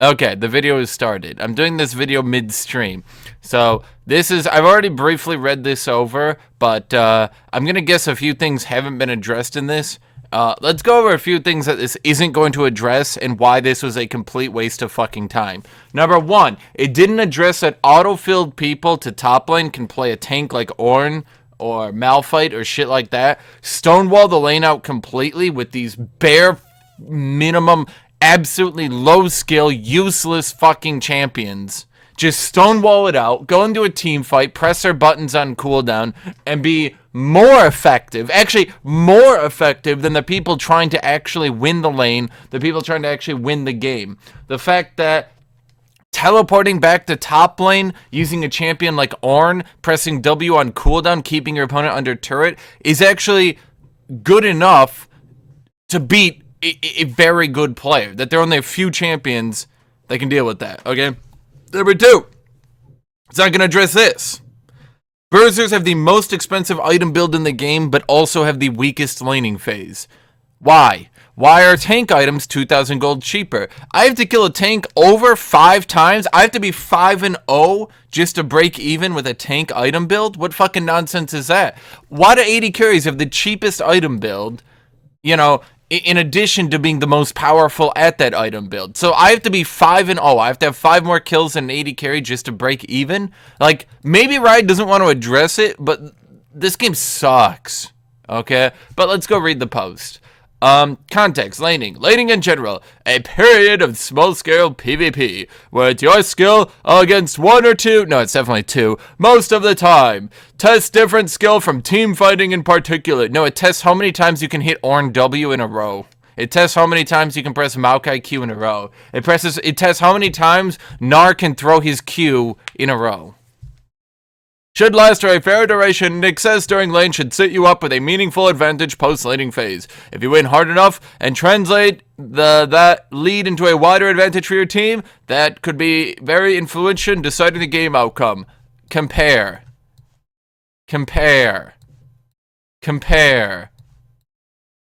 Okay, the video is started. I'm doing this video midstream. So I've already briefly read this over, but I'm going to guess a few things haven't been addressed in this. Let's go over a few things that this isn't going to address and why this was a complete waste of fucking time. Number one, it didn't address that auto-filled people to top lane can play a tank like Ornn or Malphite or shit like that. Stonewall the lane out completely with these bare minimum absolutely low skill, useless fucking champions. Just stonewall it out, go into a team fight, press their buttons on cooldown, and be more effective, actually more effective than the people trying to actually win the lane, the people trying to actually win the game. The fact that teleporting back to top lane using a champion like Ornn, pressing W on cooldown, keeping your opponent under turret, is actually good enough to beat a very good player. That there are only a few champions that can deal with that, okay? Number two, it's not going to address this. Bruisers have the most expensive item build in the game, but also have the weakest laning phase. Why? Why are tank items 2,000 gold cheaper? I have to kill a tank over 5 times? I have to be 5-0 just to break even with a tank item build? What fucking nonsense is that? Why do 80 carries have the cheapest item build, you know, in addition to being the most powerful at that item build? So I have to be 5-0. I have to have 5 more kills than 80 carry just to break even. Like, maybe Riot doesn't want to address it, but this game sucks. Okay? But let's go read the post. Context, laning in general, a period of small-scale PvP, where it's your skill against 1 or 2, no, it's definitely 2, most of the time. Test different skill from team fighting in particular. No, it tests how many times you can hit Ornn W in a row. It tests how many times you can press Maokai Q in a row. It tests how many times Gnar can throw his Q in a row. Should last for a fair duration, and excess during lane should set you up with a meaningful advantage post-laning phase. If you win hard enough and translate that lead into a wider advantage for your team, that could be very influential in deciding the game outcome. Compare.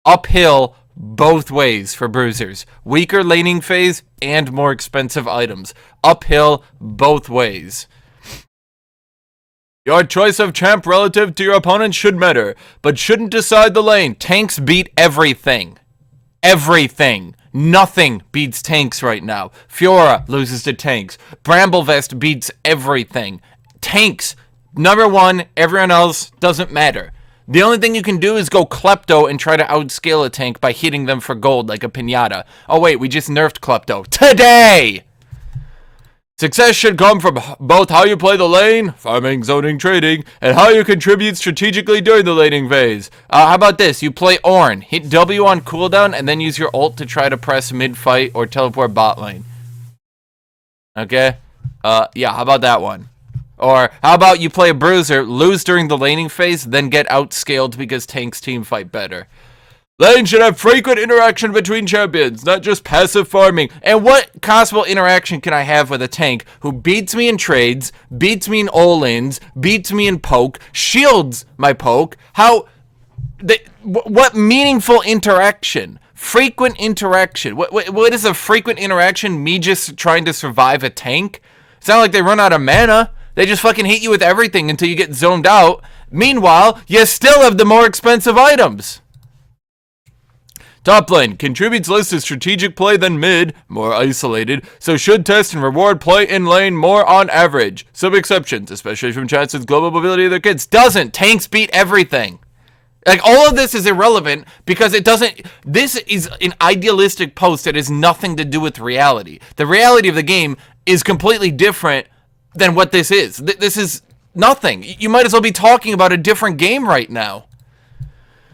Uphill both ways for bruisers. Weaker laning phase and more expensive items. Uphill both ways. Your choice of champ relative to your opponent should matter, but shouldn't decide the lane. Tanks beat everything. Everything. Nothing beats tanks right now. Fiora loses to tanks. Bramblevest beats everything. Tanks, number one, everyone else doesn't matter. The only thing you can do is go Klepto and try to outscale a tank by hitting them for gold like a piñata. Oh wait, we just nerfed Klepto. Today! Success should come from both how you play the lane, farming, zoning, trading, and how you contribute strategically during the laning phase. How about this? You play Ornn, hit W on cooldown, and then use your ult to try to press mid-fight or teleport bot lane. Okay? Yeah, how about that one? Or how about you play a bruiser, lose during the laning phase, then get outscaled because tanks team fight better. Lane should have frequent interaction between champions, not just passive farming. And what possible interaction can I have with a tank who beats me in trades, beats me in all-ins, beats me in poke, shields my poke? What meaningful interaction? Frequent interaction. What is a frequent interaction? Me just trying to survive a tank? It's not like they run out of mana. They just fucking hit you with everything until you get zoned out. Meanwhile, you still have the more expensive items. Top lane contributes less to strategic play than mid, more isolated, so should test and reward play in lane more on average. Some exceptions, especially from chats with global mobility of their kids. Doesn't. Tanks beat everything. Like, all of this is irrelevant because it doesn't. This is an idealistic post that has nothing to do with reality. The reality of the game is completely different than what this is. This is nothing. You might as well be talking about a different game right now.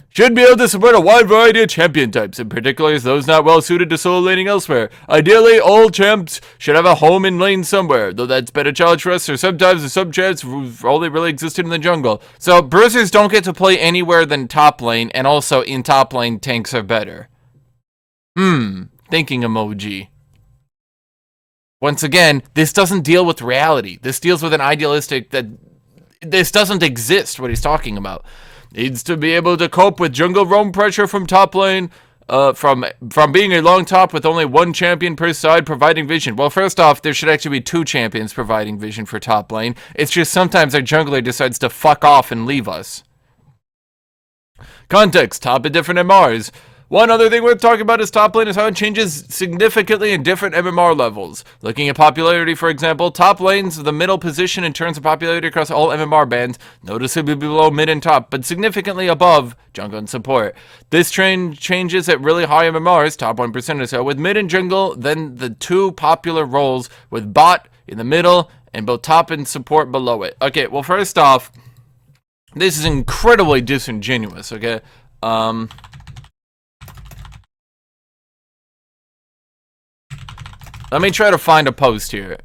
Should be able to support a wide variety of champion types, in particular those not well suited to solo laning elsewhere. Ideally, all champs should have a home in lane somewhere, though that's been a challenge for us, or sometimes the sub-champs only really existed in the jungle. So, bruisers don't get to play anywhere than top lane, and also in top lane, tanks are better. Thinking emoji. Once again, this doesn't deal with reality. This deals with an idealistic that this doesn't exist, what he's talking about. Needs to be able to cope with jungle roam pressure from top lane. from being a long top with only one champion per side providing vision. Well, first off, there should actually be 2 champions providing vision for top lane. It's just sometimes our jungler decides to fuck off and leave us. Context, top of different MMRs. One other thing worth talking about is top lane is how it changes significantly in different MMR levels. Looking at popularity, for example, top lane's the middle position in terms of popularity across all MMR bands, noticeably below mid and top, but significantly above jungle and support. This trend changes at really high MMRs, top 1% or so, with mid and jungle, then the 2 popular roles with bot in the middle and both top and support below it. Okay, well, first off, this is incredibly disingenuous, okay? Let me try to find a post here.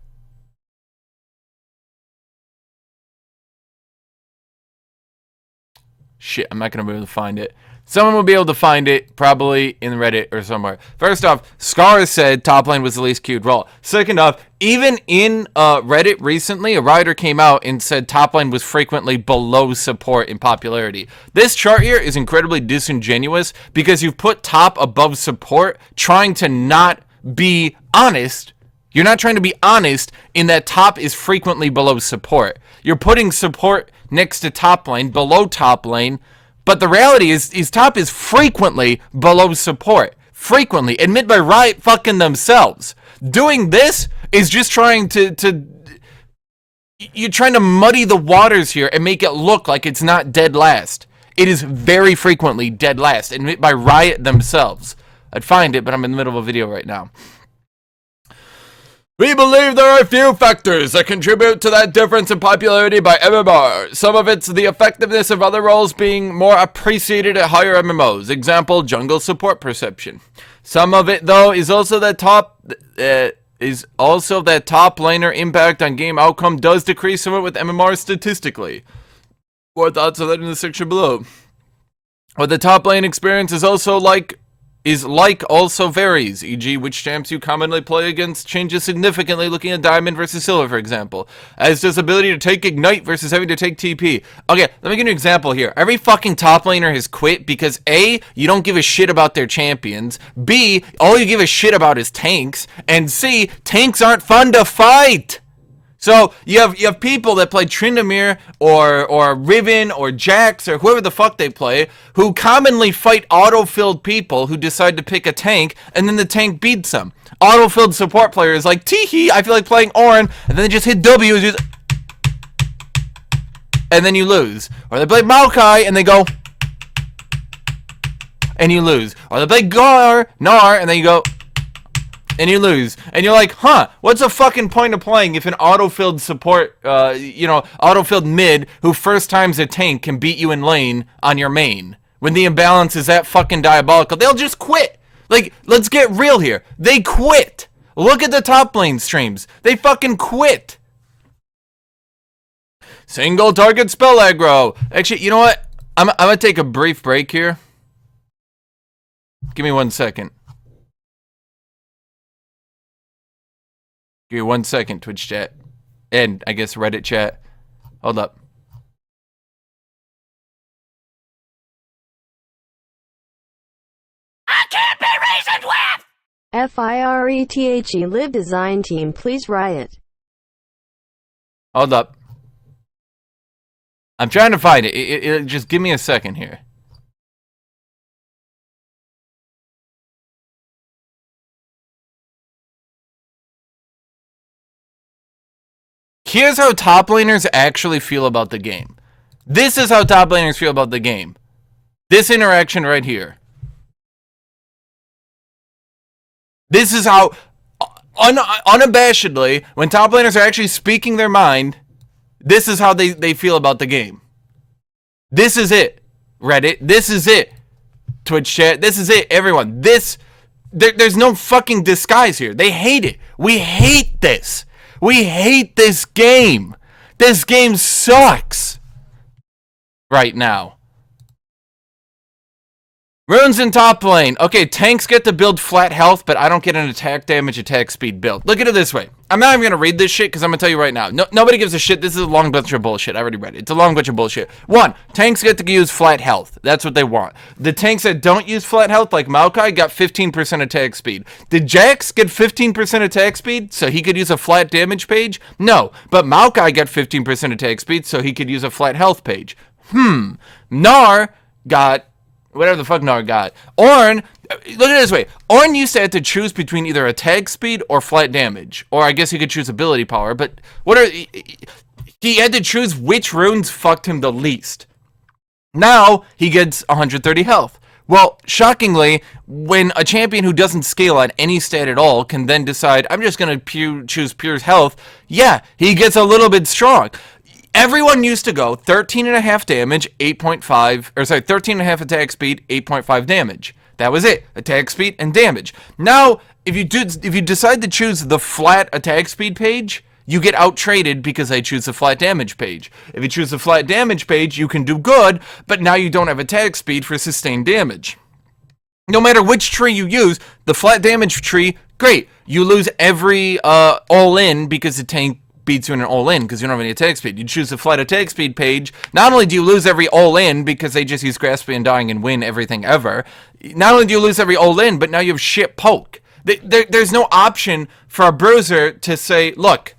Shit, I'm not going to be able to find it. Someone will be able to find it, probably in Reddit or somewhere. First off, Scar said top lane was the least queued role. Second off, even in Reddit recently, a writer came out and said top lane was frequently below support in popularity. This chart here is incredibly disingenuous because you've put top above support trying to not be honest. You're not trying to be honest in that top is frequently below support. You're putting support next to top lane, below top lane, but the reality is top is frequently below support. Frequently. Admit by Riot fucking themselves. Doing this is just trying to you're trying to muddy the waters here and make it look like it's not dead last. It is very frequently dead last. Admit by Riot themselves. I'd find it, but I'm in the middle of a video right now. We believe there are a few factors that contribute to that difference in popularity by MMR. Some of it's the effectiveness of other roles being more appreciated at higher MMOs. Example, jungle support perception. Some of it, though, is also that top laner impact on game outcome does decrease somewhat with MMR statistically. More thoughts on that in the section below. What the top lane experience is also also varies, e.g. which champs you commonly play against changes significantly looking at Diamond versus Silver, for example. As does ability to take Ignite versus having to take TP. Okay, let me give you an example here. Every fucking top laner has quit because A, you don't give a shit about their champions, B, all you give a shit about is tanks, and C, tanks aren't fun to fight! So you have people that play Tryndamere or Riven or Jax or whoever the fuck they play who commonly fight auto-filled people who decide to pick a tank and then the tank beats them. Auto-filled support players like teehee, I feel like playing Ornn, and then they just hit W and then you lose. Or they play Maokai and they go and you lose. Or they play Gnar and then you go and you lose. And you're like, huh, what's the fucking point of playing if an auto-filled support, auto-filled mid who first times a tank can beat you in lane on your main? When the imbalance is that fucking diabolical, they'll just quit. Like, let's get real here. They quit. Look at the top lane streams. They fucking quit. Single target spell aggro. Actually, you know what? I'm gonna take a brief break here. Give me 1 second. Give me 1 second, Twitch chat. And, I guess, Reddit chat. Hold up. I can't be reasoned with! FIRETHE Live Design Team, please Riot. Hold up. I'm trying to find it. Just give me a second here. Here's how top laners actually feel about the game. This is how top laners feel about the game. This interaction right here. This is how, unabashedly, when top laners are actually speaking their mind, this is how they feel about the game. This is it, Reddit. This is it, Twitch chat. This is it, everyone. There's no fucking disguise here. They hate it. We hate this. We hate this game. This game sucks right now. Runes in top lane. Okay, tanks get to build flat health, but I don't get an attack damage, attack speed build. Look at it this way. I'm not even going to read this shit because I'm going to tell you right now. Nobody gives a shit. This is a long bunch of bullshit. I already read it. It's a long bunch of bullshit. 1, tanks get to use flat health. That's what they want. The tanks that don't use flat health, like Maokai, got 15% attack speed. Did Jax get 15% attack speed so he could use a flat damage page? No, but Maokai got 15% attack speed so he could use a flat health page. Gnar got... whatever the fuck Gnar got. Ornn, look at it this way. Ornn used to have to choose between either attack speed or flat damage. Or I guess he could choose ability power, but he had to choose which runes fucked him the least. Now, he gets 130 health. Well, shockingly, when a champion who doesn't scale on any stat at all can then decide, I'm just going to choose pure health, yeah, he gets a little bit strong. Everyone used to go 13.5 damage, 13.5 attack speed, 8.5 damage. That was it. Attack speed and damage. Now, if you decide to choose the flat attack speed page, you get out-traded because I choose the flat damage page. If you choose the flat damage page, you can do good, but now you don't have attack speed for sustained damage. No matter which tree you use, the flat damage tree, great. You lose every all-in because the tank beats you in an all-in because you don't have any attack speed. You choose the flat attack speed page. Not only do you lose every all-in because they just use Grasping and Dying and win everything ever, not only do you lose every all-in, but now you have shit poke. There's no option for a bruiser to say, look,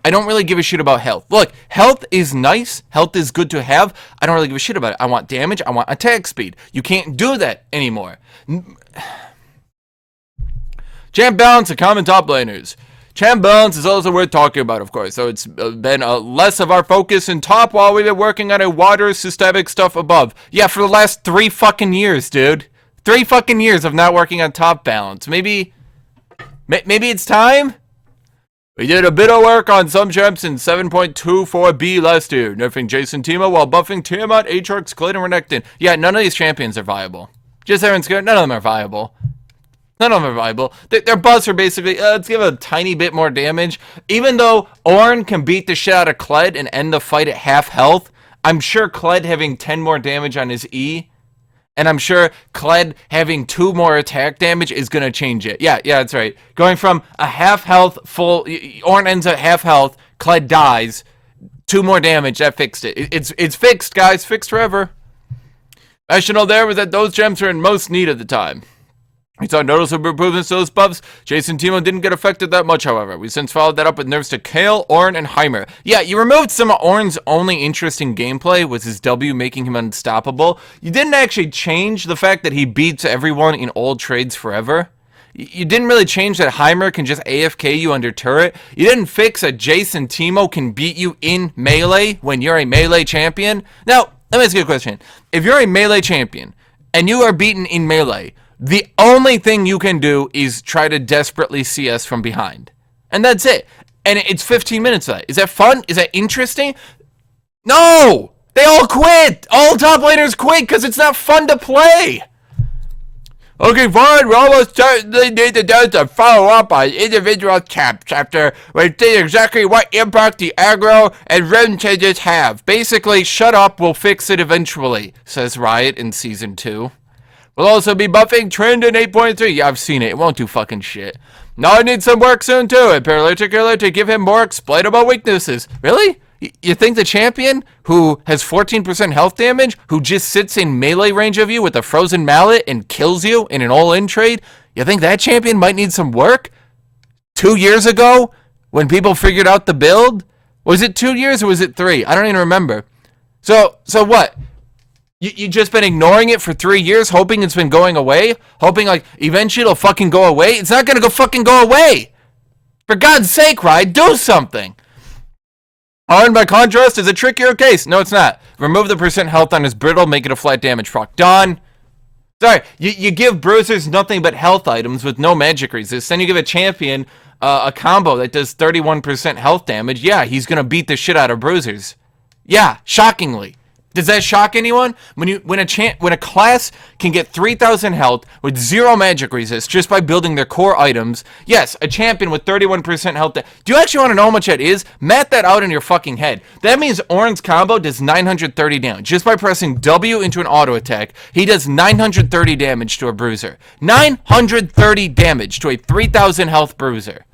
I don't really give a shit about health. Look, health is nice. Health is good to have. I don't really give a shit about it. I want damage. I want attack speed. You can't do that anymore. Champ balance and common top laners. Champ balance is also worth talking about, of course, so it's been less of our focus in top while we've been working on a wider systemic stuff above. Yeah, for the last 3 fucking years, dude. 3 fucking years of not working on top balance. Maybe it's time? We did a bit of work on some champs in 7.24B last year, nerfing Jason Timo while buffing Tiamat, Aatrox, Clade, and Renekton. Yeah, none of these champions are viable. Just everyone's scared, none of them are viable. None of them are viable. Their buffs are basically, let's give a tiny bit more damage. Even though Ornn can beat the shit out of Kled and end the fight at half health, I'm sure Kled having 10 more damage on his E, and I'm sure Kled having 2 more attack damage is going to change it. Yeah, that's right. Going from a half health full, Ornn ends at half health, Kled dies, 2 more damage, that fixed it. It's fixed, guys, fixed forever. Rationale there was that those gems were in most need at the time. We saw noticeable improvements to those buffs. Jason Timo didn't get affected that much, however. We since followed that up with nerfs to Kayle, Ornn, and Heimer. Yeah, you removed some of Ornn's only interesting gameplay, was his W making him unstoppable. You didn't actually change the fact that he beats everyone in old trades forever. You didn't really change that Heimer can just AFK you under turret. You didn't fix that Jason Timo can beat you in melee when you're a melee champion. Now, let me ask you a question. If you're a melee champion and you are beaten in melee, the only thing you can do is try to desperately CS from behind. And that's it. And it's 15 minutes of that. Is that fun? Is that interesting? No! They all quit! All top laners quit because it's not fun to play! Okay, fine, we're almost certainly need to do to follow up on individual chapter where see exactly what impact the aggro and rune changes have. Basically, shut up, we'll fix it eventually, says Riot in Season 2. We'll also be buffing Trend in 8.3. Yeah, I've seen it. It won't do fucking shit. Now I need some work soon too, in particular to give him more exploitable weaknesses. Really? You think the champion who has 14% health damage, who just sits in melee range of you with a frozen mallet and kills you in an all-in trade, you think that champion might need some work? 2 years ago, when people figured out the build? Was it 2 years or was it 3? I don't even remember. So what? You just been ignoring it for 3 years, hoping it's been going away? Hoping, like, eventually it'll fucking go away? It's not gonna fucking go away! For God's sake, Riot, do something! Ornn, by contrast, is a trickier case. No, it's not. Remove the percent health on his brittle, make it a flat damage proc. Done. Sorry, you give bruisers nothing but health items with no magic resist. Then you give a champion a combo that does 31% health damage. Yeah, he's gonna beat the shit out of bruisers. Yeah, shockingly. Does that shock anyone? When a class can get 3,000 health with 0 magic resist just by building their core items, yes, a champion with 31% health. Do you actually want to know how much that is? Map that out in your fucking head. That means Orin's combo does 930 damage. Just by pressing W into an auto attack, he does 930 damage to a bruiser. 930 damage to a 3,000 health bruiser.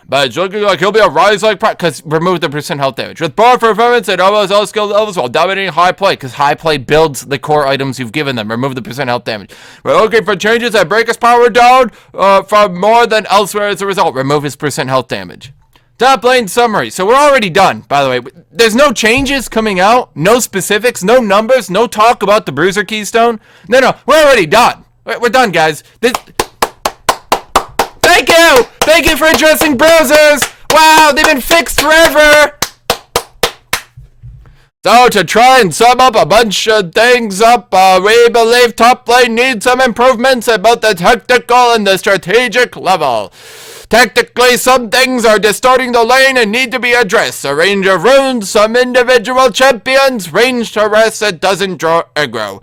But it's looking like he'll be a rise-like because remove the percent health damage. With bar performance at almost all skill levels while dominating high play, because high play builds the core items you've given them. Remove the percent health damage. We're looking for changes that break his power down from more than elsewhere as a result. Remove his percent health damage. Top lane summary. So we're already done, by the way. There's no changes coming out, no specifics, no numbers, no talk about the Bruiser Keystone. No, we're already done. We're done, guys. Thank you! Thank you for addressing bruisers! Wow, they've been fixed forever! So, to try and sum up a bunch of things up, we believe top lane needs some improvements at both the tactical and the strategic level. Tactically, some things are distorting the lane and need to be addressed. A range of runes, some individual champions, range to rest that doesn't draw aggro.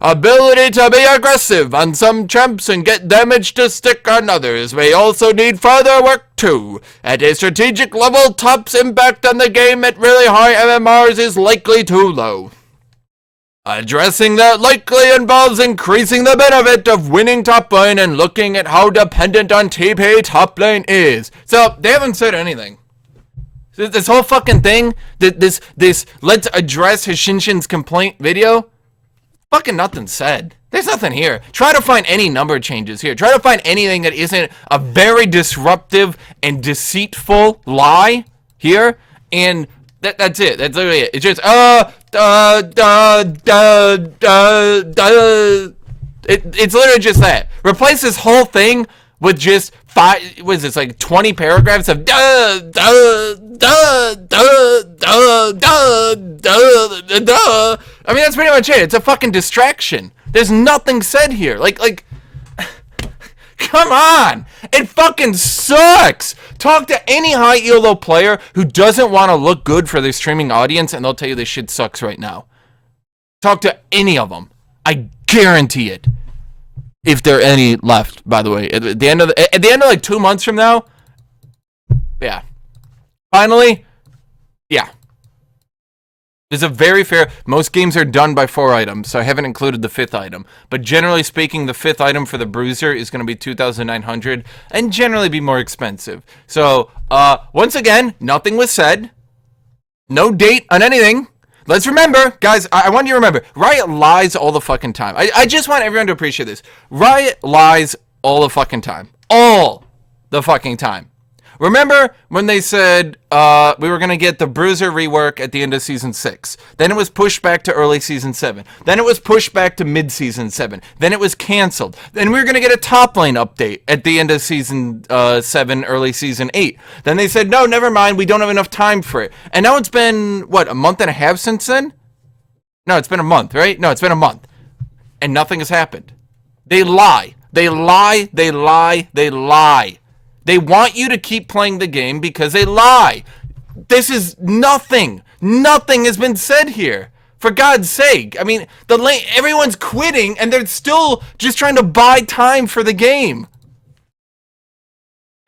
Ability to be aggressive on some champs and get damage to stick on others. We also need further work too. At a strategic level, top's impact on the game at really high MMRs is likely too low. Addressing that likely involves increasing the benefit of winning top lane and looking at how dependent on TP top lane is. So, they haven't said anything. This whole fucking thing, this let's address Hashinshin's complaint video, fucking nothing said. There's nothing here. Try to find any number changes here. Try to find anything that isn't a very disruptive and deceitful lie here, and that's it. That's literally it. It's just it's literally just that. Replace this whole thing with just 20 paragraphs of I mean, that's pretty much it. It's a fucking distraction. There's nothing said here. Like, come on. It fucking sucks. Talk to any high ELO player who doesn't want to look good for their streaming audience, and they'll tell you this shit sucks right now. Talk to any of them. I guarantee it. If there are any left, by the way. At the end of like 2 months from now, yeah. Finally, yeah. There's a very fair, most games are done by 4 items, so I haven't included the 5th item. But generally speaking, the 5th item for the Bruiser is going to be 2,900 and generally be more expensive. So, once again, nothing was said. No date on anything. Let's remember, guys, I want you to remember, Riot lies all the fucking time. I just want everyone to appreciate this. Riot lies all the fucking time. All the fucking time. Remember when they said we were going to get the Bruiser rework at the end of Season 6. Then it was pushed back to early Season 7. Then it was pushed back to mid-Season 7. Then it was canceled. Then we were going to get a top lane update at the end of Season 7, early Season 8. Then they said, no, never mind, we don't have enough time for it. And now it's been, what, a month and a half since then? No, it's been a month, right? No, it's been a month. And nothing has happened. They lie. They lie. They lie. They lie. They want you to keep playing the game because they lie. This is nothing. Nothing has been said here. For God's sake. I mean, everyone's quitting and they're still just trying to buy time for the game.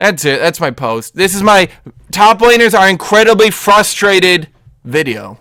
That's it. That's my post. This is my top laners are incredibly frustrated video.